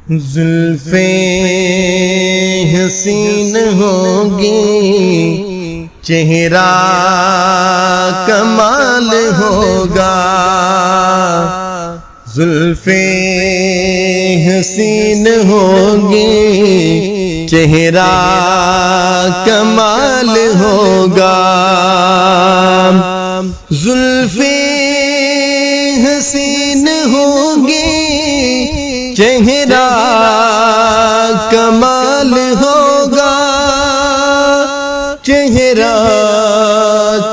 زلفیں حسین ہوگی، چہرہ کمال ہوگا۔ زلفیں حسین ہوگی، چہرہ کمال ہوگا۔ زلفیں حسین ہوگی، چہرہ کمال ہوگا، چہرہ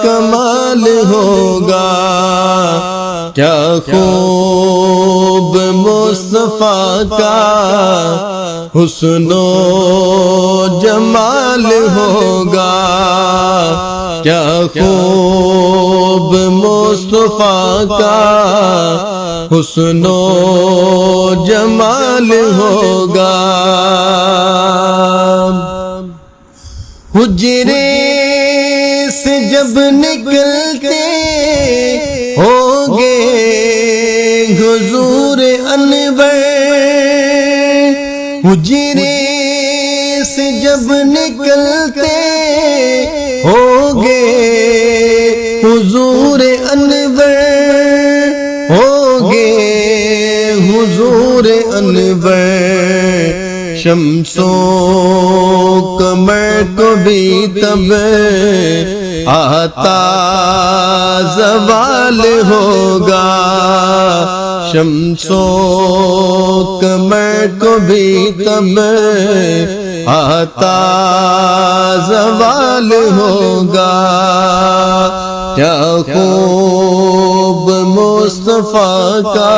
کمال ہوگا۔ کیا خوب مصطفیٰ کا حسن و جمال ہوگا، کیا خوب مصطفیٰ کا حسن و جمال ہوگا۔ حجرے سے جب نکلتے ہوگے حضور انور، حجرے سے جب نکلتے ہوگے حضور انور، ہوگے حضور انور، شمس و قمر کو بھی تب آتا زوال ہوگا، شمس و قمر کو بھی تب آتا زوال ہوگا۔ کیا خوب مصطفیٰ کا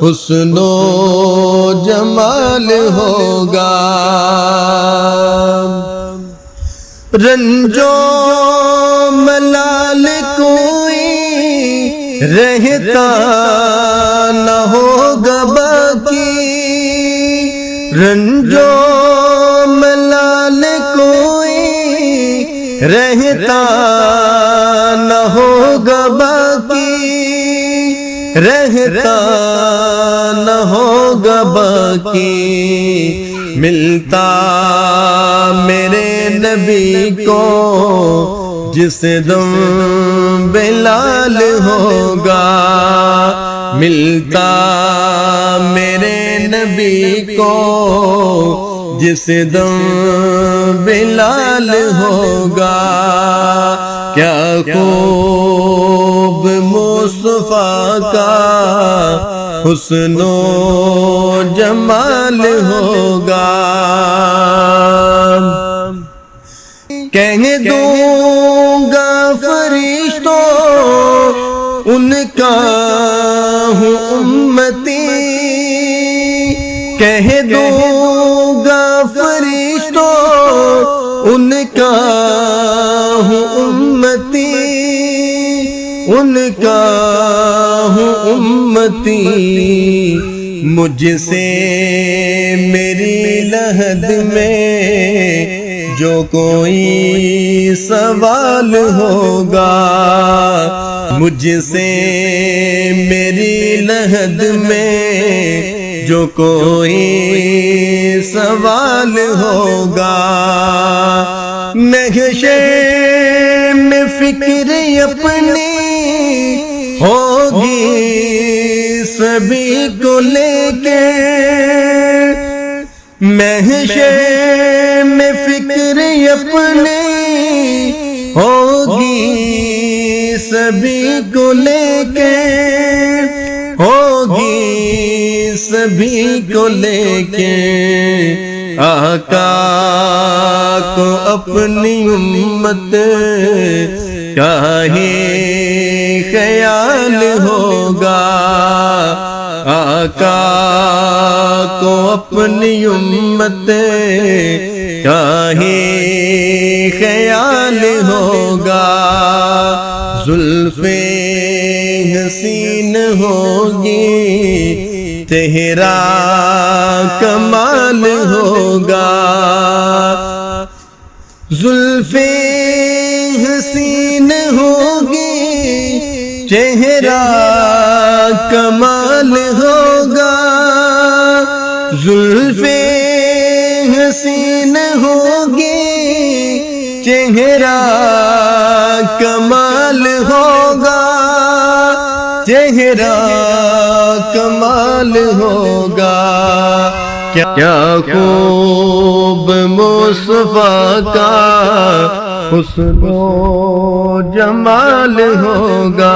حسن و جمال ہوگا۔ رنجو ملال کوئی رہتا نہ ہوگا باقی، رنجو ملال کوئی رہتا نہ ہوگا باقی، رہتا نہ ہوگا باقی۔ ملتا میرے نبی کو جس دم بلال ہوگا، ملتا میرے نبی کو جس دم بلال ہوگا۔ کیا خوب مصطفیٰ کا حسن و جمال ہوگا۔ کہہ دوں گا فرشتوں ان کا ہوں امتی، کہہ دوں گا فرشتوں ان کا ہوں امتی، ان کا ہوں امتی۔ مجھ سے میری لحد میں جو کوئی سوال ہوگا، مجھ سے میری لحد میں جو کوئی سوال ہوگا، محشر میں فکر اپنی ہوگی سبھی کو لے کے، محشر میں فکر اپنی ہوگی سبھی کو لے کے، ہوگی سبھی کو لے کے۔ آقا کو اپنی امت کا ہی خیال ہوگا، آقا کو اپنی امت کا ہی خیال ہوگا۔ زلفیں حسین ہوگی، چہرہ کمال ہوگا، زلفیں حسین ہوگی، چہرہ کمال ہوگا، زلف حسین ہوگی چہرہ کمال ہوگا چہرہ کمال ہوگا کیا خوب مصطفیٰ کا حسن و جمال ہوگا